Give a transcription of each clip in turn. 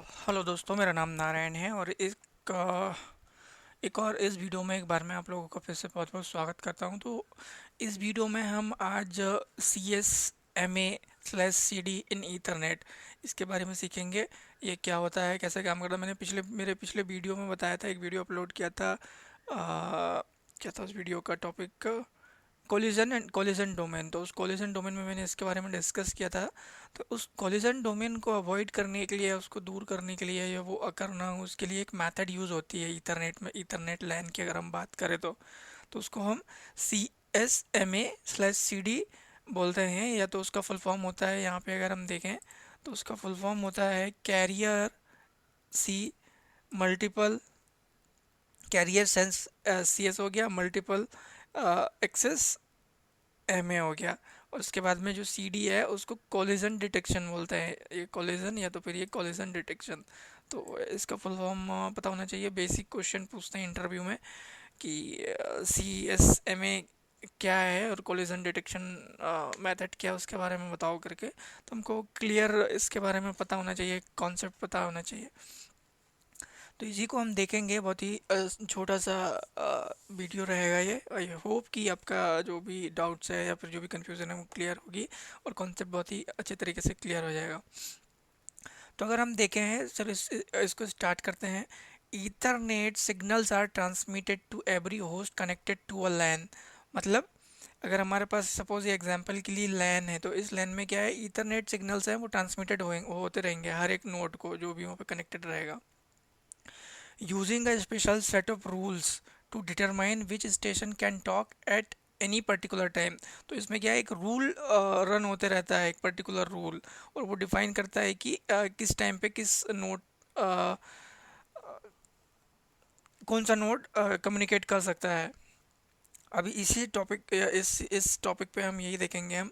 Hello दोस्तों, मेरा नाम नारायण है और एक और इस वीडियो में एक बार मैं आप लोगों का फिर से बहुत बहुत स्वागत करता हूं। तो इस वीडियो में हम आज CSMA/CD इन ईथरनेट इसके बारे में सीखेंगे। ये क्या होता है, कैसे काम करता है। मैंने मेरे पिछले वीडियो में बताया था, एक वीडियो अपलोड किया था। क्या था उस वीडियो का topic? Collision and collision domain. तो उस कोलिजन डोमेन में मैंने इसके बारे में डिस्कस किया था। तो उस कोलिजन डोमेन को अवॉइड करने के लिए, उसको दूर करने के लिए या वो करना हो, उसके लिए एक मेथड यूज़ होती है ईथरनेट में। ईथरनेट लैन की अगर हम बात करें तो उसको हम CSMA/CD बोलते हैं, या तो उसका फुल फॉर्म होता है, यहाँ पे अगर हम देखें तो उसका फुल फॉर्म होता है कैरियर सी मल्टीपल कैरियर सेंस, CS हो गया, मल्टीपल एक्सेस MA हो गया। और उसके बाद में जो CD है उसको कोलिजन डिटेक्शन बोलते हैं। ये कोलिजन या तो फिर ये कोलिजन डिटेक्शन। तो इसका फुल फॉर्म पता होना चाहिए। बेसिक क्वेश्चन पूछते हैं इंटरव्यू में कि CSMA क्या है और कोलिजन डिटेक्शन मेथड क्या है, उसके बारे में बताओ करके। तो हमको क्लियर इसके बारे में पता होना चाहिए, कॉन्सेप्ट पता होना चाहिए। तो इसी को हम देखेंगे। बहुत ही छोटा सा वीडियो रहेगा ये। आई होप कि आपका जो भी डाउट्स है या फिर जो भी कंफ्यूजन है वो क्लियर होगी और कॉन्सेप्ट बहुत ही अच्छे तरीके से क्लियर हो जाएगा। तो अगर हम देखें हैं, चलो इसको स्टार्ट करते हैं। Ethernet signals are transmitted to every host connected to a LAN. मतलब अगर हमारे पास सपोज ये एग्जांपल के लिए लैन है, तो इस लैन में क्या है, ईथरनेट सिग्नल्स हैं वो ट्रांसमिटेड होते रहेंगे हर एक नोड को जो भी वहाँ पे कनेक्टेड रहेगा, using a special set of rules to determine which station can talk at any particular time. तो इसमें क्या है, एक रूल रन होते रहता है, एक पर्टिकुलर रूल, और वो डिफाइन करता है कि किस टाइम पे किस नोड, कौन सा नोड कम्युनिकेट कर सकता है। अभी इसी टॉपिक, इस टॉपिक पे हम यही देखेंगे। हम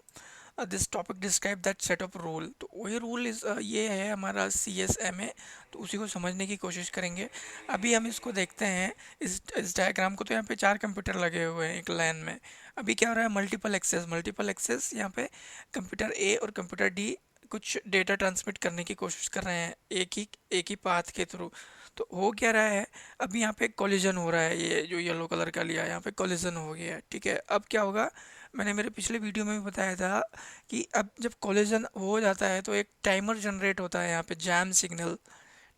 this topic describe that set of rule. तो वही रूल इस ये है हमारा CSMA। तो उसी को समझने की कोशिश करेंगे। अभी हम इसको देखते हैं, इस डायग्राम को। तो यहाँ पे 4 कंप्यूटर लगे हुए हैं एक लाइन में। अभी क्या हो रहा है, मल्टीपल एक्सेस यहाँ पे कंप्यूटर A और कंप्यूटर D कुछ डेटा ट्रांसमिट करने की कोशिश कर रहे हैं एक ही पाथ के थ्रू। तो हो क्या रहा है, अभी यहाँ पे कोलिजन हो रहा है। ये जो येलो कलर का लिया, यहाँ पे कोलिजन हो गया है, ठीक है। अब क्या होगा, मैंने मेरे पिछले वीडियो में भी बताया था कि अब जब कोलिजन हो जाता है तो एक टाइमर जनरेट होता है यहाँ पे, जैम सिग्नल,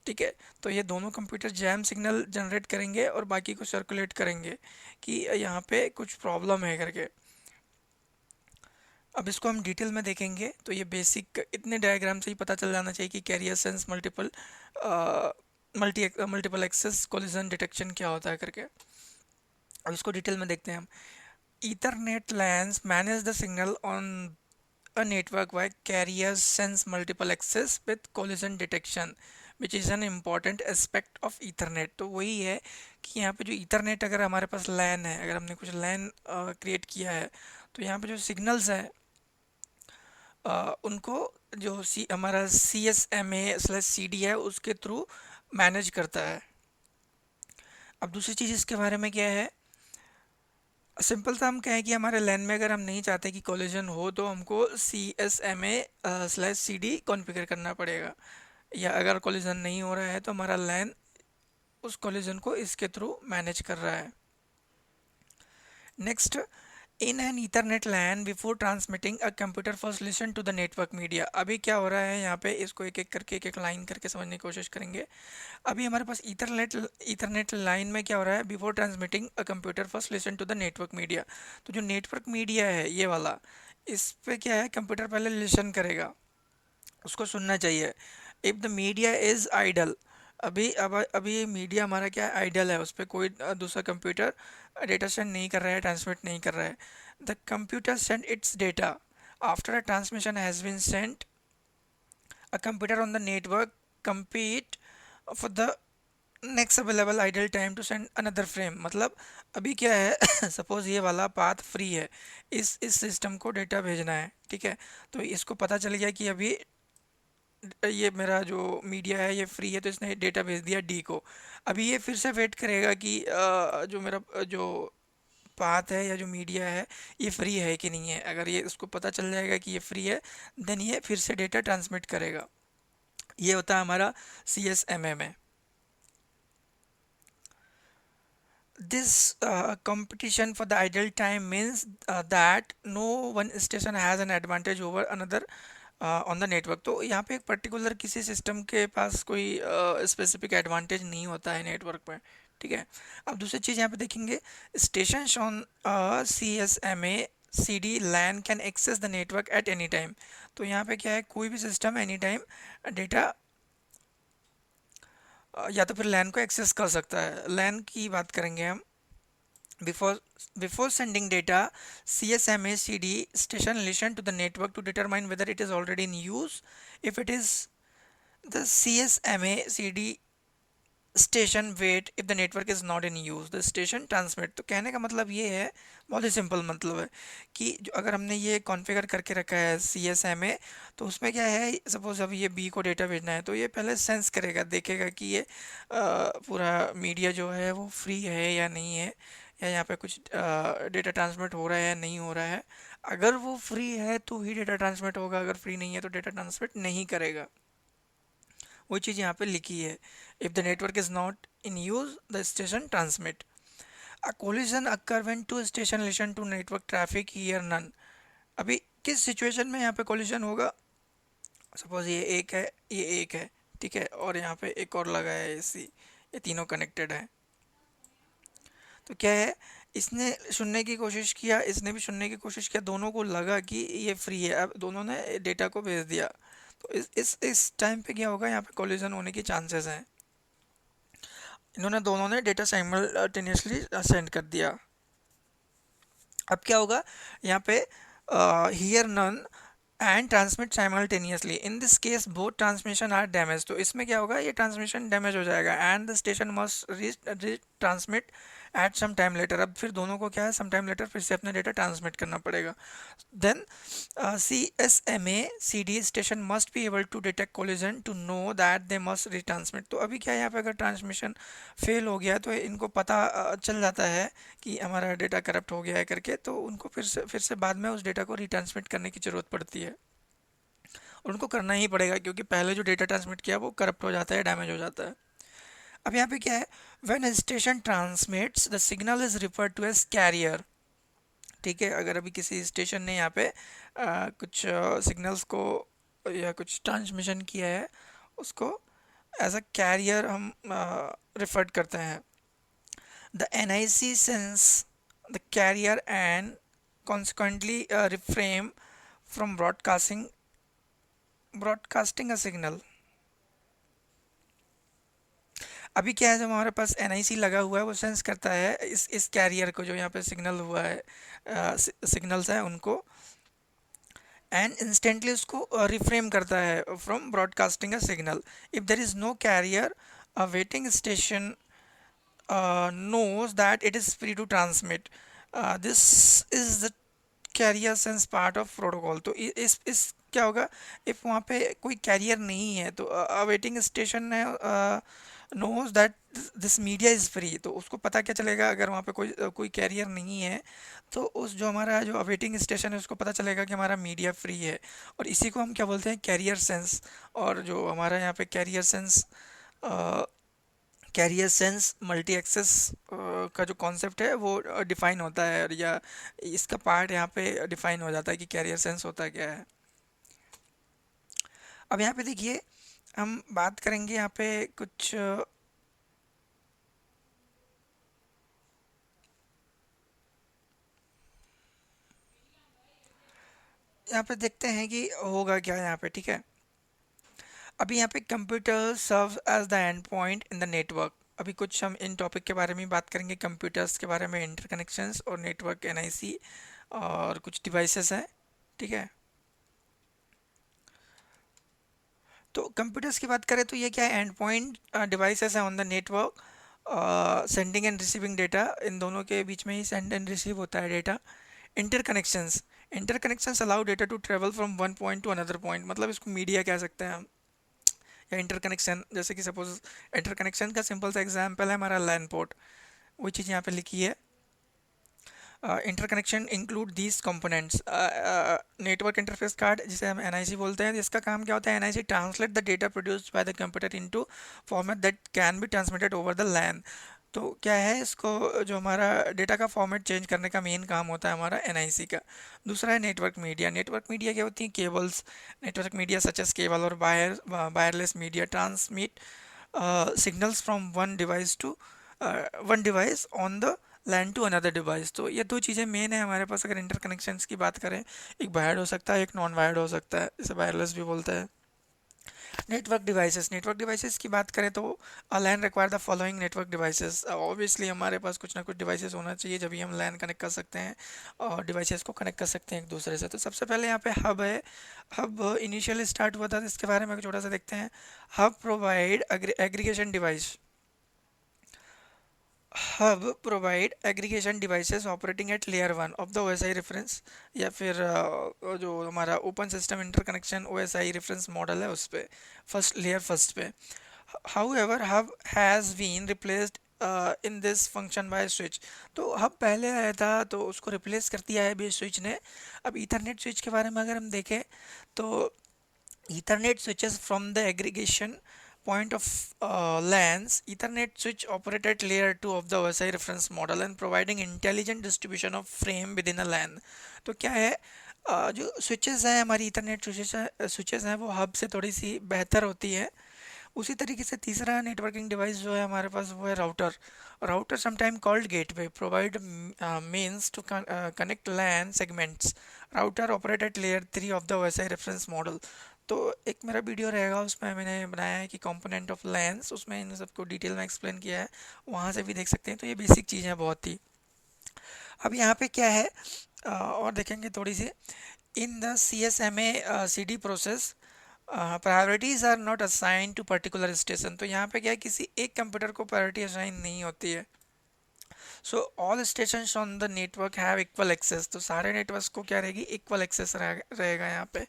ठीक है। तो ये दोनों कंप्यूटर जैम सिग्नल जनरेट करेंगे और बाकी को सर्कुलेट करेंगे कि यहाँ पे कुछ प्रॉब्लम है करके। अब इसको हम डिटेल में देखेंगे। तो ये बेसिक इतने डायग्राम से ही पता चल जाना चाहिए कि carrier sense multiple access collision detection क्या होता है करके। अब इसको डिटेल में देखते हैं हम। Ethernet lens manage the signal on a network where carriers sense multiple access with collision detection which is an important aspect of ethernet। तो वही है कि यहाँ पे जो ईथरनेट, अगर हमारे पास लैन है, अगर हमने कुछ लैन क्रिएट किया है, तो यहाँ पे जो सिग्नल्स है उनको जो हमारा CSMA/CD है उसके थ्रू मैनेज करता है। अब दूसरी चीज़ इसके बारे में क्या है, सिंपल सा हम कहें कि हमारे लैन में अगर हम नहीं चाहते कि कोलिजन हो तो हमको CSMA/CD कॉन्फ़िगर करना पड़ेगा। या अगर कोलिजन नहीं हो रहा है तो हमारा लैन उस कोलिजन को इसके थ्रू मैनेज कर रहा है। Next, in an ethernet LAN before transmitting a computer first listen to the network media. अभी क्या हो रहा है यहाँ पे, इसको एक एक करके, एक एक लाइन करके समझने की कोशिश करेंगे। अभी हमारे पास ईथरनेट लाइन में क्या हो रहा है, before transmitting a computer first listen to the network media. तो जो नेटवर्क मीडिया है ये वाला, इस पे क्या है, कंप्यूटर पहले लिसन करेगा, उसको सुनना चाहिए। If the media is idle, अभी मीडिया हमारा क्या है, आइडल है, उस पर कोई दूसरा कंप्यूटर डेटा सेंड नहीं कर रहा है, ट्रांसमिट नहीं कर रहा है। The computer send its data after a transmission has been sent, a computer on the network compete for the next available idle time to send another frame. मतलब अभी क्या है सपोज ये वाला पाथ फ्री है, इस सिस्टम को data भेजना है, ठीक है। तो इसको पता चल गया कि अभी ये मेरा जो मीडिया है ये फ्री है, तो इसने डेटा भेज दिया D को। अभी ये फिर से वेट करेगा कि जो मेरा जो पाथ है या जो मीडिया है ये फ्री है कि नहीं है। अगर ये उसको पता चल जाएगा कि ये फ्री है, देन ये फिर से डेटा ट्रांसमिट करेगा। ये होता है हमारा CSMA में। This competition for the ideal time means that no one station has an advantage over another on the network. तो यहाँ पे एक पर्टिकुलर किसी सिस्टम के पास कोई स्पेसिफिक एडवांटेज नहीं होता है नेटवर्क पर, ठीक है। अब दूसरी चीज़ यहाँ पे देखेंगे, station on CSMA CD LAN can access the network at any time. तो यहाँ पे क्या है, कोई भी सिस्टम एनी टाइम डेटा या तो फिर लैन को एक्सेस कर सकता है। लैन की बात करेंगे हम, Before before sending data, CSMA CD station listen to the network to determine whether it is already in use. If it is, the CSMA CD station wait if the network is not in use the station transmit. तो कहने का मतलब ये है, बहुत ही simple मतलब है कि जो अगर हमने ये कॉन्फ़िगर करके रखा है CSMA, तो उसमें क्या है, सपोज अब ये B को डेटा भेजना है तो ये पहले सेंस करेगा, देखेगा कि ये पूरा मीडिया जो है वो फ्री है या नहीं है, या यहाँ पे कुछ डेटा ट्रांसमिट हो रहा है या नहीं हो रहा है। अगर वो फ्री है तो ही डेटा ट्रांसमिट होगा, अगर फ्री नहीं है तो डेटा ट्रांसमिट नहीं करेगा। वो चीज़ यहाँ पे लिखी है, if the network is not in use the station transmit. A collision occur when two station listen to network traffic hear none. अभी किस सिचुएशन में यहाँ पे कोलिजन होगा, सपोज ये एक है, ये एक है, ठीक है, और यहाँ पे एक और लगा है AC, ये तीनों कनेक्टेड है। तो क्या है, इसने सुनने की कोशिश किया, इसने भी सुनने की कोशिश किया, दोनों को लगा कि ये फ्री है, अब दोनों ने डेटा को भेज दिया। तो इस टाइम पे क्या होगा, यहाँ पे कोलिजन होने की चांसेस हैं। इन्होंने दोनों ने डेटा साइमल्टेनियसली सेंड कर दिया। अब क्या होगा यहाँ पे, hear none and transmit simultaneously, in this case both transmission are damage. तो इसमें क्या होगा, ये ट्रांसमिशन डैमेज हो जाएगा and the station must retransmit at some time later. अब फिर दोनों को क्या है, सम टाइम लेटर फिर से अपना डेटा ट्रांसमिट करना पड़ेगा। Then CSMA CD station must be able to detect collision to know that they must retransmit. तो अभी क्या है, यहाँ पे अगर ट्रांसमिशन फेल हो गया तो इनको पता चल जाता है कि हमारा डेटा करप्ट हो गया है करके, तो उनको फिर से बाद में उस डेटा को रिट्रांसमिट करने की ज़रूरत पड़ती है। और उनको करना ही पड़ेगा क्योंकि पहले जो डेटा ट्रांसमिट किया वो करप्ट हो जाता है, डैमेज हो जाता है। अब यहाँ पे क्या है, when station transmits the signal is referred to as carrier, ठीक है। अगर अभी किसी स्टेशन ने यहाँ पे कुछ सिग्नल्स को या कुछ ट्रांसमिशन किया है, उसको एज अ कैरियर हम रिफर्ड करते हैं। The NIC sense the carrier and consequently refrain from broadcasting a signal। अभी क्या है, जब हमारे पास NIC लगा हुआ है वो सेंस करता है इस कैरियर को, जो यहाँ पे सिग्नल हुआ है, सिग्नल्स हैं उनको, एंड इंस्टेंटली उसको रिफ्रेम करता है from broadcasting a signal. If there is no carrier, a waiting station knows that it is free to transmit. This is the carrier sense part of protocol. तो इस क्या होगा, if वहाँ पे कोई कैरियर नहीं है तो अवेटिंग स्टेशन है knows that this media is free. तो उसको पता क्या चलेगा, अगर वहाँ पे कोई कैरियर नहीं है तो उस जो हमारा जो अवेटिंग स्टेशन है उसको पता चलेगा कि हमारा मीडिया फ्री है। और इसी को हम क्या बोलते हैं, कैरियर सेंस। और जो हमारा यहाँ पे कैरियर सेंस मल्टी एक्सेस का जो कॉन्सेप्ट है वो डिफाइन होता है, और या इसका पार्ट यहाँ पे डिफाइन हो जाता है कि कैरियर सेंस होता क्या है। अब यहाँ पे देखिए, हम बात करेंगे यहाँ पे कुछ यहाँ पे देखते हैं कि होगा क्या यहाँ पे, ठीक है। अभी यहाँ पे computer serve as the end point in the network. अभी कुछ हम इन टॉपिक के बारे में बात करेंगे, कंप्यूटर्स के बारे में, इंटरकनेक्शंस और नेटवर्क NIC और कुछ डिवाइसेस हैं, ठीक है। तो कंप्यूटर्स की बात करें तो ये क्या है, एंड पॉइंट डिवाइसेस हैं on the network, sending and receiving data, इन दोनों के बीच में ही सेंड एंड रिसीव होता है data. Interconnections allow data to travel from one point to another point, मतलब इसको मीडिया कह सकते हैं हम, या इंटरकनेक्शन। जैसे कि सपोज इंटरकनेक्शन का सिंपल सा एग्जांपल है हमारा लैन पोर्ट, वो चीज़ यहाँ पे लिखी है। Interconnection include these components. Network interface card जिसे हम एनआईसी बोलते हैं, इसका काम क्या होता है? NIC translate the data produced by the computer into format that can be transmitted over the LAN. तो क्या है, इसको जो हमारा डेटा का फॉर्मेट चेंज करने का मेन काम होता है हमारा एनआईसी का। दूसरा है नेटवर्क मीडिया। नेटवर्क मीडिया क्या होती है? Cables. Network media such as cable और wireless media transmit signals from one device on the LAN to another device. तो ये दो चीज़ें मेन है हमारे पास अगर इंटरकनेक्शंस की बात करें। एक वायर्ड हो सकता है, एक नॉन वायर्ड हो सकता है, इसे वायरलेस भी बोलते हैं। नेटवर्क डिवाइसेस की बात करें तो LAN require the following network devices. Obviously हमारे पास कुछ ना कुछ डिवाइसेस होना चाहिए, जब भी हम लैन कनेक्ट कर सकते हैं और डिवाइसेस को कनेक्ट कर सकते हैं एक दूसरे से। तो सबसे पहले यहाँ पे हब है। हब इनिशियली स्टार्ट हुआ था, तो इसके बारे में छोटा सा देखते हैं। Hub provide aggregation device. Hub provide aggregation devices operating eight layer one of the OSI reference, या फिर जो हमारा open system interconnection OSI reference model है उस पे, फर्स्ट लेयर फर्स्ट पे। However, hub has been replaced in this function by switch। तो hub पहले आया था तो उसको रिप्लेस कर दिया है अभी स्विच ने। अब ईथरनेट स्विच के बारे में अगर हम देखें तो Ethernet switches from the aggregation point of LANs। Ethernet switch operate at layer 2 of the OSI reference model and providing intelligent distribution of frame within a LAN। तो क्या है, जो स्विचेस हैं हमारी ईथरनेट स्विचेस हैं वो हब से थोड़ी सी बेहतर होती है। उसी तरीके से तीसरा नेटवर्किंग डिवाइस जो है हमारे पास वो है router. Router sometime called gateway provide means to connect LAN segments. Router operate at layer 3 of the OSI reference model. तो एक मेरा वीडियो रहेगा उसमें मैंने बनाया है कि कंपोनेंट ऑफ लैंस, उसमें इन सबको डिटेल में एक्सप्लेन किया है, वहाँ से भी देख सकते हैं। तो ये बेसिक चीज़ें हैं बहुत ही। अब यहाँ पे क्या है, और देखेंगे थोड़ी सी। In the C S M A C D process priorities are not assigned to particular station. तो यहाँ पे क्या है, किसी एक कंप्यूटर को प्रायोरिटी असाइन नहीं होती है। So all station on the network have equal access. तो सारे नेटवर्क को क्या रहेगी, इक्वल एक्सेस रहेगा यहाँ पे।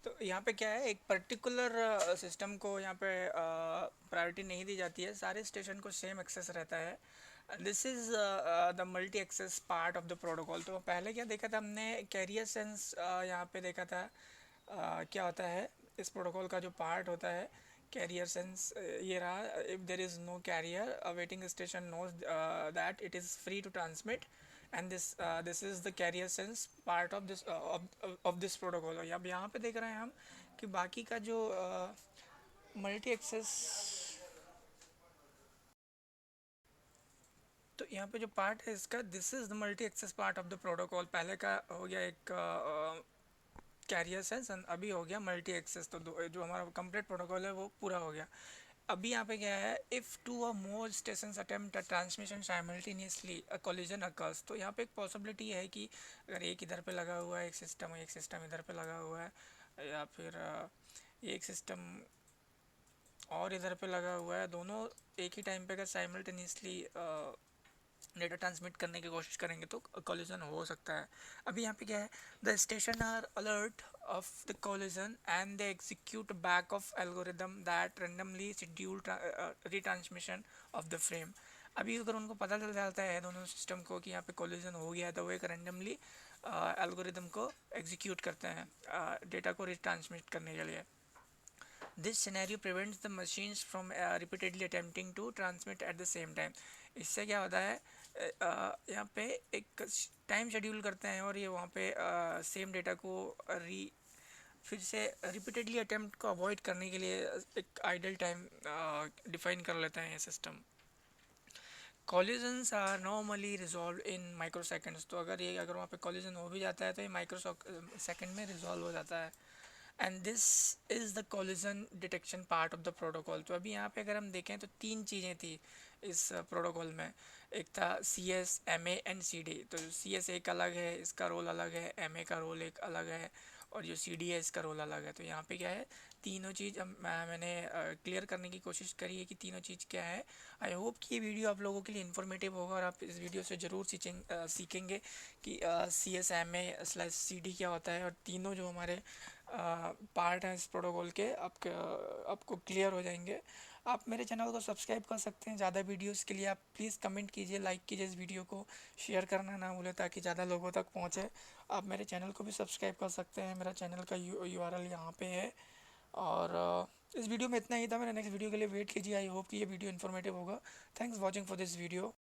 तो यहाँ पे क्या है, एक पर्टिकुलर सिस्टम को यहाँ पे प्रायोरिटी नहीं दी जाती है, सारे स्टेशन को सेम एक्सेस रहता है। This is the multi access part of the protocol. तो पहले क्या देखा था हमने, कैरियर सेंस यहाँ पे देखा था। क्या होता है इस प्रोटोकॉल का जो पार्ट होता है, कैरियर सेंस ये रहा। If there is no carrier, a waiting station knows that it is free to transmit, and this is the carrier sense part of this protocol. अब यहाँ पे देख रहे हैं हम कि बाकी का जो मल्टी एक्सेस, तो यहाँ पे जो पार्ट है इसका, this is the multi access part of the protocol. पहले का हो गया एक कैरियर सेंस, अभी हो गया मल्टी एक्सेस। तो जो हमारा कंप्लीट प्रोटोकॉल है वो पूरा हो गया। अभी यहाँ पे क्या है, if two or more station attempt a transmission simultaneously a collision occurs. तो यहाँ पे एक पॉसिबिलिटी है कि अगर एक इधर पे लगा हुआ है एक सिस्टम इधर पे लगा हुआ है, या फिर एक सिस्टम और इधर पे लगा हुआ है, दोनों एक ही टाइम पे अगर साइमल्टेनियसली डेटा ट्रांसमिट करने की कोशिश करेंगे तो कोलिजन हो सकता है। अभी यहाँ पे क्या है, the station are alert of the collision and they execute back off algorithm that randomly schedule retransmission of the frame. अभी अगर उनको पता चल जाता है दोनों सिस्टम को कि यहाँ पे कोलिजन हो गया है, तो वो एक रेंडमली एल्गोरिदम को एग्जीक्यूट करते हैं डेटा को रिट्रांसमिट करने के लिए। This scenario prevents the machines from repeatedly attempting to transmit at the same time। इससे क्या होता है, यहाँ पे एक टाइम शेड्यूल करते हैं और ये वहाँ पे सेम डेटा को फिर से रिपीटेडली अटेम्प्ट को अवॉइड करने के लिए एक आइडल टाइम डिफाइन कर लेते हैं ये system. Collisions are normally resolve in micro seconds. तो अगर वहाँ पे कॉलिजन हो भी जाता है तो ये माइक्रो सेकेंड में रिजॉल्व हो जाता है। And this is the collision detection part of the protocol. तो अभी यहाँ पे अगर हम देखें तो तीन चीज़ें थी इस प्रोटोकॉल में। एक था C S, M A and C D. तो सी एस एक अलग है, इसका रोल अलग है, एम ए का रोल एक अलग है, और जो सी डी है इसका रोल अलग है। तो यहाँ पे क्या है, तीनों चीज़ मैंने क्लियर करने की कोशिश करी है कि तीनों चीज़ क्या है। आई होप कि ये वीडियो आप लोगों के लिए इन्फॉर्मेटिव होगा और आप इस वीडियो से ज़रूर सीखेंगे कि C S, M A slash C D क्या होता है, और तीनों जो हमारे पार्ट हैं इस प्रोटोकॉल के आपको क्लियर हो जाएंगे। आप मेरे चैनल को सब्सक्राइब कर सकते हैं। ज़्यादा वीडियोस के लिए आप प्लीज़ कमेंट कीजिए, लाइक कीजिए इस वीडियो को, शेयर करना ना भूलें ताकि ज़्यादा लोगों तक पहुँचे। आप मेरे चैनल को भी सब्सक्राइब कर सकते हैं, मेरा चैनल का URL यहाँ पे है। और इस वीडियो में इतना ही था। मेरे नेक्स्ट वीडियो के लिए वेट कीजिए। आई होप कि ये वीडियो इन्फॉर्मेटिव होगा। Thanks watching for this video.